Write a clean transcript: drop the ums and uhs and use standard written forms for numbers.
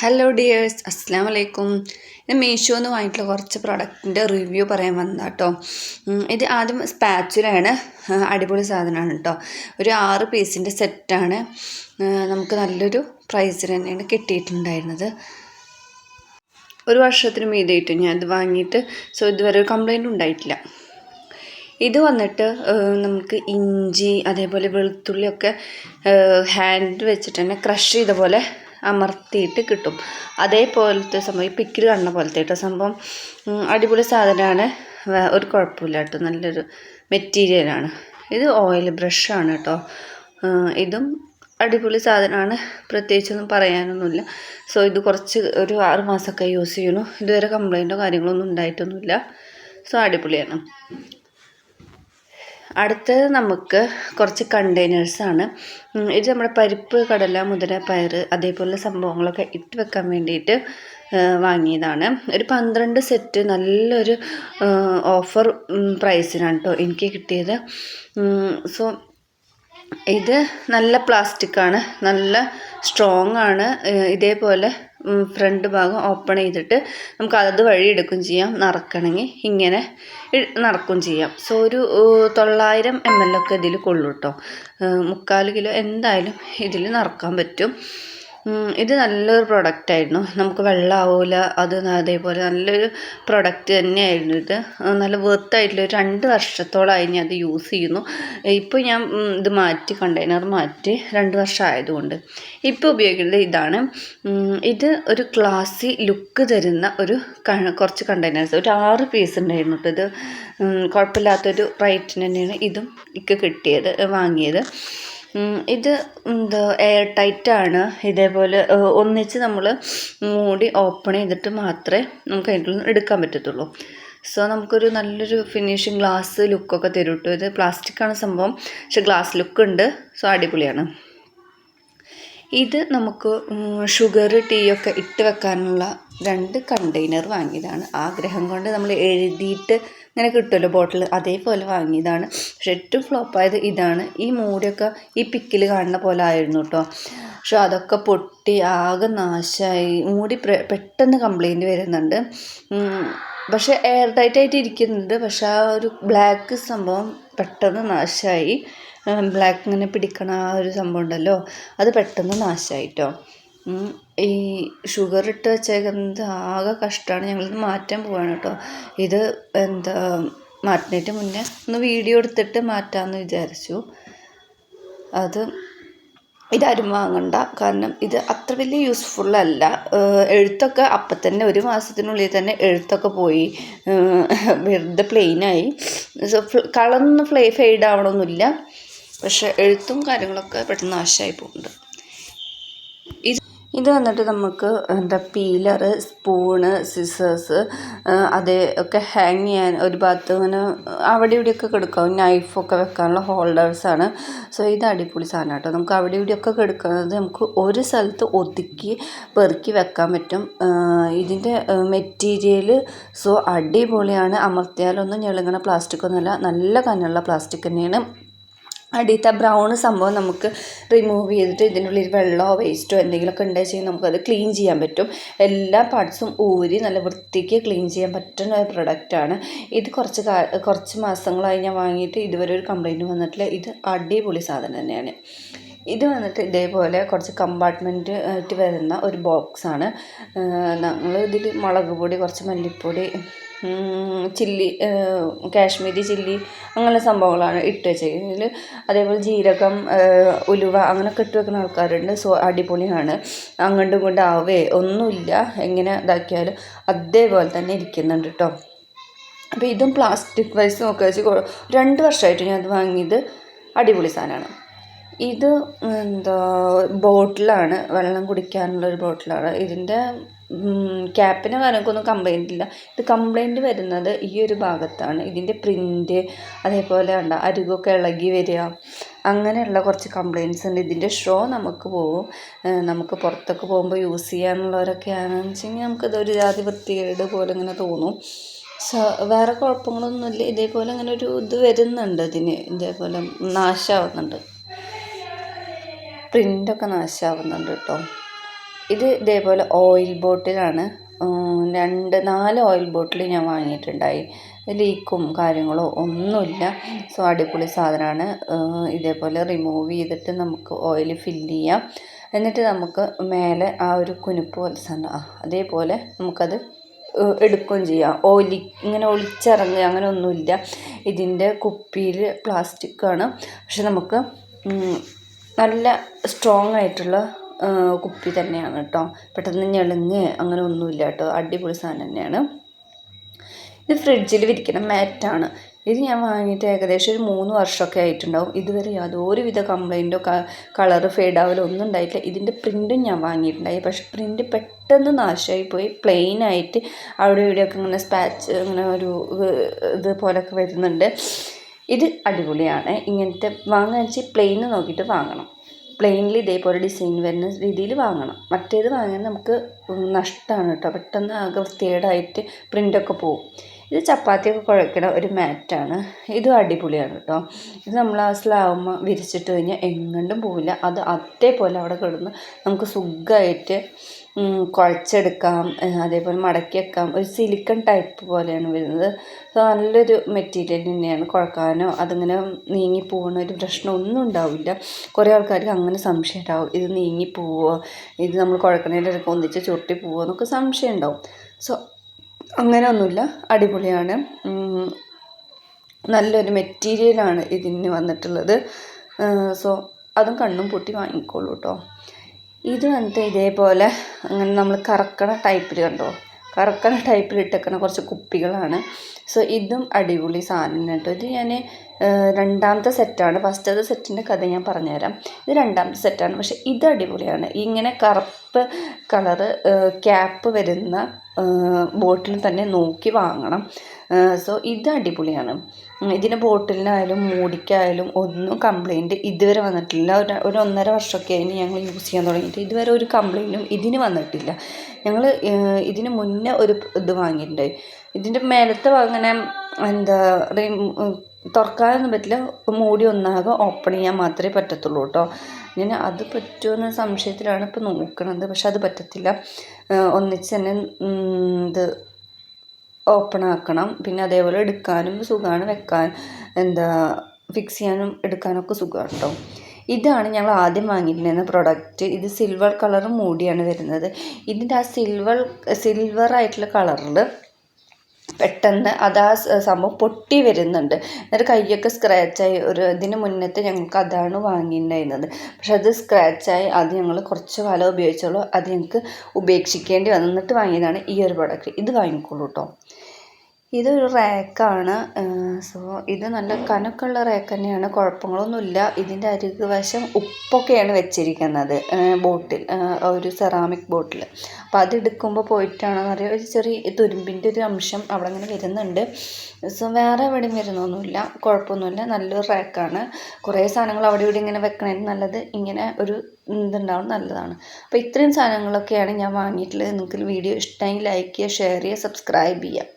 Hello dears, അസ്സാം വലൈക്കും. ഞാൻ മീഷോന്ന് വാങ്ങിയിട്ടുള്ള കുറച്ച് പ്രൊഡക്റ്റിൻ്റെ റിവ്യൂ പറയാൻ വന്നതാട്ടോ. ഇത് ആദ്യം സ്പാച്ചുലയാണ്. അടിപൊളി സാധനമാണ് കേട്ടോ. ഒരു 6 പീസിൻ്റെ സെറ്റാണ്. നമുക്ക് നല്ലൊരു പ്രൈസിന് തന്നെയാണ് കിട്ടിയിട്ടുണ്ടായിരുന്നത്. ഒരു വർഷത്തിന് മീതായിട്ട് ഞാൻ ഇത് വാങ്ങിയിട്ട്. ഇതുവരെ ഒരു കംപ്ലൈൻറ്റും ഉണ്ടായിട്ടില്ല. ഇത് വന്നിട്ട് നമുക്ക് ഇഞ്ചി അതേപോലെ വെളുത്തുള്ളിയൊക്കെ ഹാൻഡ് വെച്ചിട്ട് തന്നെ ക്രഷ് ചെയ്ത പോലെ അമർത്തിയിട്ട് കിട്ടും. അതേപോലത്തെ സംഭവം ഈ പിക്കിൽ കാണുന്ന പോലത്തെ കേട്ടോ സംഭവം. അടിപൊളി സാധനമാണ്, ഒരു കുഴപ്പമില്ല കേട്ടോ. നല്ലൊരു മെറ്റീരിയലാണ്. ഇത് ഓയിൽ ബ്രഷാണ് കേട്ടോ. ഇതും അടിപൊളി സാധനമാണ്, പ്രത്യേകിച്ചൊന്നും പറയാനൊന്നുമില്ല. ഇത് കുറച്ച് ഒരു 6 മാസമൊക്കെ യൂസ് ചെയ്യണു. ഇതുവരെ കംപ്ലൈൻറ്റോ കാര്യങ്ങളൊന്നും ഉണ്ടായിട്ടൊന്നുമില്ല. അടിപൊളിയാണ്. അടുത്തത് നമുക്ക് കുറച്ച് കണ്ടെയ്നേഴ്സാണ്. ഇത് നമ്മുടെ പരിപ്പ്, കടല, മുതിര, പയർ അതേപോലെ സംഭവങ്ങളൊക്കെ ഇട്ട് വെക്കാൻ വേണ്ടിയിട്ട് വാങ്ങിയതാണ്. ഒരു 12 സെറ്റ് നല്ലൊരു ഓഫർ പ്രൈസിനാണ് കേട്ടോ എനിക്ക് കിട്ടിയത്. ഇത് നല്ല പ്ലാസ്റ്റിക്കാണ്, നല്ല സ്ട്രോങ് ആണ്. ഇതേപോലെ ഫ്രണ്ട് ഭാഗം ഓപ്പൺ ചെയ്തിട്ട് നമുക്ക് അത് വഴി എടുക്കുകയും ചെയ്യാം. നിറക്കണമെങ്കിൽ ഇങ്ങനെ നിറക്കുകയും ചെയ്യാം. ഒരു 900 ml ഒക്കെ ഇതിൽ കൊള്ളും കേട്ടോ. 3/4 കിലോ എന്തായാലും ഇതിൽ നിറക്കാൻ പറ്റും. ഇത് നല്ലൊരു പ്രൊഡക്റ്റായിരുന്നു. നമുക്ക് വെള്ളമാവില്ല. അതേപോലെ നല്ലൊരു പ്രൊഡക്റ്റ് തന്നെയായിരുന്നു ഇത്. നല്ല വർത്തായിട്ടുള്ള ഒരു 2 വർഷത്തോളമായി ഞാൻ അത് യൂസ് ചെയ്യുന്നു. ഇപ്പോൾ ഞാൻ ഇത് മാറ്റി, കണ്ടെയ്നർ മാറ്റി 2 വർഷം ആയതുകൊണ്ട് ഇപ്പോൾ ഉപയോഗിക്കുന്നത് ഇതാണ്. ഇത് ഒരു ക്ലാസി ലുക്ക് തരുന്ന കുറച്ച് കണ്ടെയ്നേഴ്സ്, ഒരു 6 പീസ് ഉണ്ടായിരുന്നു കേട്ടോ. ഇത് കുഴപ്പമില്ലാത്തൊരു റേറ്റിന് തന്നെയാണ് ഇതും എനിക്ക് കിട്ടിയത്, വാങ്ങിയത്. ഇത് എയർ ടൈറ്റാണ്. ഇതേപോലെ ഒന്നിച്ച് നമ്മൾ മൂടി ഓപ്പൺ ചെയ്തിട്ട് മാത്രമേ നമുക്ക് അതിൽ നിന്ന് എടുക്കാൻ പറ്റത്തുള്ളൂ. നമുക്കൊരു നല്ലൊരു ഫിനിഷിങ് ഗ്ലാസ് ലുക്കൊക്കെ തരും കേട്ടോ. ഇത് പ്ലാസ്റ്റിക്കാണ് സംഭവം, പക്ഷെ ഗ്ലാസ് ലുക്ക് ഉണ്ട്. അടിപൊളിയാണ്. ഇത് നമുക്ക് ഷുഗർ, ടീ ഒക്കെ ഇട്ട് വെക്കാനുള്ള 2 കണ്ടെയ്നർ വാങ്ങിയതാണ്. ആഗ്രഹം കൊണ്ട് നമ്മൾ എഴുതിയിട്ട് ഇങ്ങനെ കിട്ടുമല്ലോ ബോട്ടിൽ, അതേപോലെ വാങ്ങിയതാണ്. പക്ഷെ ഏറ്റവും ഫ്ലോപ്പായത് ഇതാണ്. ഈ മൂടിയൊക്കെ ഈ പിക്കിൽ കാണുന്ന പോലെ ആയിരുന്നു കേട്ടോ. പക്ഷെ അതൊക്കെ പൊട്ടി ആകെ നാശമായി. മൂടി പെട്ടെന്ന് കംപ്ലൈൻറ്റ് വരുന്നുണ്ട്. പക്ഷെ എയർ ടൈറ്റായിട്ട് ഇരിക്കുന്നുണ്ട്. പക്ഷെ ആ ഒരു ബ്ലാക്ക് സംഭവം പെട്ടെന്ന് നാശമായി. ബ്ലാക്ക് ഇങ്ങനെ പിടിക്കണ ആ ഒരു സംഭവം ഉണ്ടല്ലോ, അത് പെട്ടെന്ന് നാശമായിട്ടോ. ഈ ഷുഗർ ഇട്ട് വെച്ചേക്കുന്നത് ആകെ കഷ്ടമാണ്. ഞങ്ങളിത് മാറ്റാൻ പോവാണ് കേട്ടോ. ഇത് മാറ്റുന്നതിന് മുന്നേ ഒന്ന് വീഡിയോ എടുത്തിട്ട് മാറ്റാമെന്ന് വിചാരിച്ചു. ഇതാരും വാങ്ങണ്ട, കാരണം ഇത് അത്ര വലിയ യൂസ്ഫുള്ളല്ല. എഴുത്തൊക്കെ അപ്പം തന്നെ 1 മാസത്തിനുള്ളിൽ തന്നെ എഴുത്തൊക്കെ പോയി, വെറുതെ പ്ലെയിനായി. കളറൊന്നും ഫെയ്ഡ് ആവണമൊന്നുമില്ല, പക്ഷെ എഴുത്തും കാര്യങ്ങളൊക്കെ പെട്ടെന്ന് നാശമായി പോകുന്നുണ്ട്. ഇത് വന്നിട്ട് നമുക്ക് പീലർ, സ്പൂണ്, സിസേഴ്സ് ഒക്കെ ഹാങ് ചെയ്യാൻ ഒരു ഭാഗത്ത് ഇങ്ങനെ അവിടെ ഇവിടെയൊക്കെ കിടക്കാം. നൈഫൊക്കെ വെക്കാനുള്ള ഹോൾഡേഴ്സാണ്. ഇത് അടിപൊളി സാധനം കേട്ടോ. നമുക്ക് അവിടെ ഇവിടെയൊക്കെ കിടക്കുന്നത് നമുക്ക് ഒരു സ്ഥലത്ത് ഒതുക്കി പെറുക്കി വെക്കാൻ പറ്റും. ഇതിൻ്റെ മെറ്റീരിയൽ അടിപൊളിയാണ്. അമർത്തിയാലൊന്നും ഞെളുങ്ങണ പ്ലാസ്റ്റിക്കൊന്നുമല്ല, നല്ല കനമുള്ള പ്ലാസ്റ്റിക് തന്നെയാണ്. അടിയത്തെ ബ്രൗൺ സംഭവം നമുക്ക് റിമൂവ് ചെയ്തിട്ട് ഇതിനുള്ളിൽ വെള്ളമോ വേസ്റ്റോ എന്തെങ്കിലുമൊക്കെ ഉണ്ടെങ്കിൽ നമുക്കത് ക്ലീൻ ചെയ്യാൻ പറ്റും. എല്ലാ പാർട്സും ഊരി നല്ല വൃത്തിക്ക് ക്ലീൻ ചെയ്യാൻ പറ്റുന്ന ഒരു പ്രൊഡക്റ്റാണ് ഇത്. കുറച്ച് മാസങ്ങളായി ഞാൻ വാങ്ങിയിട്ട് ഇതുവരെ ഒരു കംപ്ലൈൻറ്റ് വന്നിട്ടില്ല. ഇത് അടിപൊളി സാധനം തന്നെയാണ്. ഇത് വന്നിട്ട് ഇതേപോലെ കുറച്ച് കമ്പാർട്ട്മെൻറ്റ് ആയിട്ട് വരുന്ന ഒരു ബോക്സാണ്. ഞങ്ങൾ ഇതിൽ മുളക് പൊടി, കുറച്ച് മല്ലിപ്പൊടി, ചില്ലി, കാശ്മീരി ചില്ലി, അങ്ങനെ സംഭവങ്ങളാണ് ഇട്ട് വെച്ചതിൽ. അതേപോലെ ജീരകം, ഉലുവ അങ്ങനെയൊക്കെ ഇട്ട് വെക്കുന്ന ആൾക്കാരുണ്ട്. അടിപൊളിയാണ്. അങ്ങോട്ടും ഇങ്ങോട്ടും ഒന്നുമില്ല, എങ്ങനെ ഇതാക്കിയാലും അതേപോലെ തന്നെ ഇരിക്കുന്നുണ്ട് കേട്ടോ. അപ്പോൾ ഇതും പ്ലാസ്റ്റിക് വൈസ് നോക്കുക വെച്ച് 2 വർഷമായിട്ട് ഞാൻ അത് വാങ്ങിയത്. അടിപൊളി സാധനമാണ്. ഇത് ബോട്ടിലാണ്, വെള്ളം കുടിക്കാനുള്ളൊരു ബോട്ടിലാണ്. ഇതിൻ്റെ ക്യാപ്പിന് കാര്യങ്ങൾക്കൊന്നും കംപ്ലൈൻ്റ് ഇല്ല. ഇത് കംപ്ലൈൻറ്റ് വരുന്നത് ഈ ഒരു ഭാഗത്താണ്. ഇതിൻ്റെ പ്രിൻ്റ് അതേപോലെ അരികൊക്കെ ഇളകി വരിക, അങ്ങനെയുള്ള കുറച്ച് കംപ്ലൈൻറ്റ്സ് ഉണ്ട്. ഇതിൻ്റെ ഷോ നമുക്ക് പോകും. നമുക്ക് പുറത്തൊക്കെ പോകുമ്പോൾ യൂസ് ചെയ്യാനുള്ളവരൊക്കെ ആണെന്ന് വെച്ചെങ്കിൽ നമുക്കിതൊരു ജാതി വൃത്തികേട് പോലെ ഇങ്ങനെ തോന്നും. വേറെ കുഴപ്പങ്ങളൊന്നുമില്ല. ഇതേപോലെ അങ്ങനെ ഒരു ഇത് വരുന്നുണ്ട്. ഇതേപോലെ നാശമാവുന്നുണ്ട്, പ്രിൻ്റൊക്കെ നാശമാവുന്നുണ്ട് കേട്ടോ. ഇത് ഇതേപോലെ ഓയിൽ ബോട്ടിലാണ്. 4 ഓയിൽ ബോട്ടിൽ ഞാൻ വാങ്ങിയിട്ടുണ്ടായി. ലീക്കും കാര്യങ്ങളോ ഒന്നുമില്ല. സോ അടിപൊളി സാധനമാണ്. ഇതേപോലെ റിമൂവ് ചെയ്തിട്ട് നമുക്ക് ഓയിൽ ഫില്ല് ചെയ്യാം. എന്നിട്ട് നമുക്ക് മേലെ ആ ഒരു കുനുപ്പ് പോലത്തെ സാധനം അതേപോലെ നമുക്കത് എടുക്കുകയും ചെയ്യാം. ഇങ്ങനെ ഒലിച്ചിറങ്ങുക അങ്ങനെ ഒന്നുമില്ല. ഇതിൻ്റെ കുപ്പിയിൽ പ്ലാസ്റ്റിക്കാണ്, പക്ഷെ നമുക്ക് നല്ല സ്ട്രോങ് ആയിട്ടുള്ള കുപ്പി തന്നെയാണ് കേട്ടോ. പെട്ടെന്ന് ഞെളുങ്ങ് അങ്ങനെ ഒന്നുമില്ല കേട്ടോ. അടിപൊളി സാധനം തന്നെയാണ്. ഇത് ഫ്രിഡ്ജിൽ വിരിക്കുന്ന മാറ്റാണ്. ഇത് ഞാൻ വാങ്ങിയിട്ട് ഏകദേശം ഒരു 3 വർഷമൊക്കെ ആയിട്ടുണ്ടാവും. ഇതുവരെ യാതൊരുവിധ കംപ്ലൈൻറ്റോ കളറ് ഫെയ്ഡാവലോ ഒന്നും ഉണ്ടായിട്ടില്ല. ഇതിൻ്റെ പ്രിൻറ്റും ഞാൻ വാങ്ങിയിട്ടുണ്ടായി, പക്ഷെ പ്രിൻറ്റ് പെട്ടെന്ന് നാശമായി പോയി. പ്ലെയിൻ ആയിട്ട് അവിടെ ഇവിടെയൊക്കെ ഇങ്ങനെ സ്പാച്ച് ഇങ്ങനെ ഒരു ഇതുപോലൊക്കെ വരുന്നുണ്ട്. ഇത് അടിപൊളിയാണ്. ഇങ്ങനത്തെ വാങ്ങാൻ വെച്ചാൽ പ്ലെയിൻ നോക്കിയിട്ട് വാങ്ങണം. പ്ലെയിനിൽ ഇതേപോലെ ഡിസൈൻ വരുന്ന രീതിയിൽ വാങ്ങണം. മറ്റേത് വാങ്ങാൻ നമുക്ക് നഷ്ടമാണ് കേട്ടോ. പെട്ടെന്ന് ആകെ വൃത്തികേടായിട്ട് പ്രിൻ്റൊക്കെ പോവും. ഇത് ചപ്പാത്തിയൊക്കെ കുഴക്കണ ഒരു മാറ്റാണ്. ഇതും അടിപൊളിയാണ് കേട്ടോ. ഇത് നമ്മൾ ആ സ്ലാവുമ്മ വിരിച്ചിട്ട് കഴിഞ്ഞാൽ എങ്ങോട്ടും പോവില്ല. അത് അതേപോലെ അവിടെ കിടന്ന് നമുക്ക് സുഖമായിട്ട് കുഴച്ചെടുക്കാം. അതേപോലെ മടക്കി വെക്കാം. ഒരു സിലിക്കൺ ടൈപ്പ് പോലെയാണ് വരുന്നത്. സോ നല്ലൊരു മെറ്റീരിയൽ തന്നെയാണ്. കുഴക്കാനോ അതിങ്ങനെ നീങ്ങിപ്പോകണ ഒരു പ്രശ്നം ഒന്നും ഉണ്ടാവില്ല. കുറേ ആൾക്കാർക്ക് അങ്ങനെ സംശയം ഉണ്ടാവും, ഇത് നീങ്ങിപ്പോവോ, ഇത് നമ്മൾ കുഴക്കണേലൊക്കെ ഒന്നിച്ച് ചുരുട്ടി പോവോ എന്നൊക്കെ സംശയം ഉണ്ടാവും. സോ അങ്ങനെ ഒന്നുമില്ല, അടിപൊളിയാണ്. നല്ലൊരു മെറ്റീരിയലാണ് ഇതിന് വന്നിട്ടുള്ളത്. സോ അതും കണ്ണും പൂട്ടി വാങ്ങിക്കോളൂ കേട്ടോ. ഇത് വന്നിട്ട് ഇതേപോലെ അങ്ങനെ നമ്മൾ കറക്കണ ടൈപ്പിൽ കണ്ടോ, കറക്കണ ടൈപ്പിൽ ഇട്ടേക്കണ കുറച്ച് കുപ്പികളാണ്. സോ ഇതും അടിപൊളി സാധനം കേട്ടോ. ഇത് ഞാൻ രണ്ടാമത്തെ സെറ്റാണ്. ഫസ്റ്റത്തെ സെറ്റിൻ്റെ കഥ ഞാൻ പറഞ്ഞുതരാം. ഇത് രണ്ടാമത്തെ സെറ്റാണ്, പക്ഷെ ഇത് അടിപൊളിയാണ്. ഇങ്ങനെ കറുപ്പ് കളറ് ക്യാപ്പ് വരുന്ന ബോട്ടിൽ തന്നെ നോക്കി വാങ്ങണം. സോ ഇത് അടിപൊളിയാണ്. ഇതിൻ്റെ ബോട്ടിലിനായാലും മൂടിക്കായാലും ഒന്നും കംപ്ലൈൻറ്റ് ഇതുവരെ വന്നിട്ടില്ല. ഒരു 1.5 വർഷമൊക്കെ ആയി ഞങ്ങൾ യൂസ് ചെയ്യാൻ തുടങ്ങിയിട്ട്. ഇതുവരെ ഒരു കംപ്ലൈൻറ്റും ഇതിന് വന്നിട്ടില്ല. ഞങ്ങൾ ഇതിന് മുന്നേ ഒരു ഇത് വാങ്ങിയിട്ടുണ്ടായി. ഇതിൻ്റെ മേലത്തെ അങ്ങനെ തുറക്കാനൊന്നും പറ്റില്ല. മൂടി ഒന്നാകെ ഓപ്പൺ ചെയ്യാൻ മാത്രമേ പറ്റത്തുള്ളൂ കേട്ടോ. ഞാൻ അത് പറ്റുമെന്ന സംശയത്തിലാണ് ഇപ്പോൾ നോക്കണത്, പക്ഷെ അത് പറ്റത്തില്ല. ഒന്നിച്ച് തന്നെ ഇത് ഓപ്പൺ ആക്കണം. പിന്നെ അതേപോലെ എടുക്കാനും സുഖമാണ്, വെക്കാൻ ഫിക്സ് ചെയ്യാനും എടുക്കാനൊക്കെ സുഖമാണ് കേട്ടോ. ഇതാണ് ഞങ്ങൾ ആദ്യം വാങ്ങിയിട്ടുണ്ടായിരുന്ന പ്രൊഡക്റ്റ്. ഇത് സിൽവർ കളർ മൂടിയാണ് വരുന്നത്. ഇതിൻ്റെ ആ സിൽവർ ആയിട്ടുള്ള കളറിൽ പെട്ടെന്ന് അത് ആ സംഭവം പൊട്ടി വരുന്നുണ്ട്. എന്നിട്ട് കൈയൊക്കെ സ്ക്രാച്ചായി. ഇതിന് മുന്നത്തെ ഞങ്ങൾക്ക് അതാണ് വാങ്ങിയിട്ടുണ്ടായിരുന്നത്, പക്ഷെ അത് സ്ക്രാച്ചായി. അത് ഞങ്ങൾ കുറച്ച് കാലം ഉപയോഗിച്ചോളൂ, അത് ഞങ്ങൾക്ക് ഉപേക്ഷിക്കേണ്ടി വന്നിട്ട് വാങ്ങിയതാണ് ഈ ഒരു പ്രൊഡക്റ്റ്. ഇത് വാങ്ങിക്കോളൂ കേട്ടോ. ഇതൊരു റാക്കാണ്. സോ ഇത് നല്ല കനക്കുള്ള റാക്ക് തന്നെയാണ്, കുഴപ്പങ്ങളൊന്നുമില്ല. ഇതിൻ്റെ അരികുവശം ഉപ്പൊക്കെയാണ് വെച്ചിരിക്കുന്നത് ബോട്ടിൽ, ഒരു സെറാമിക് ബോട്ടിൽ. അപ്പോൾ അതെടുക്കുമ്പോൾ പോയിട്ടാണെന്ന് അറിയാം ഒരു ചെറിയ തുരുമ്പിൻ്റെ ഒരു അംശം അവിടെ അങ്ങനെ വരുന്നുണ്ട്. സോ വേറെ എവിടെയും വരുന്നൊന്നുമില്ല, കുഴപ്പമൊന്നുമില്ല. നല്ലൊരു റാക്കാണ്. കുറേ സാധനങ്ങൾ അവിടെ ഇവിടെ ഇങ്ങനെ വെക്കണതിന് നല്ലത് ഇങ്ങനെ ഒരു ഇതുണ്ടാവും, നല്ലതാണ്. അപ്പോൾ ഇത്രയും സാധനങ്ങളൊക്കെയാണ് ഞാൻ വാങ്ങിയിട്ടുള്ളത്. നിങ്ങൾക്ക് വീഡിയോ ഇഷ്ടമായി ലൈക്ക് ചെയ്യുക, ഷെയർ ചെയ്യുക, സബ്സ്ക്രൈബ് ചെയ്യുക.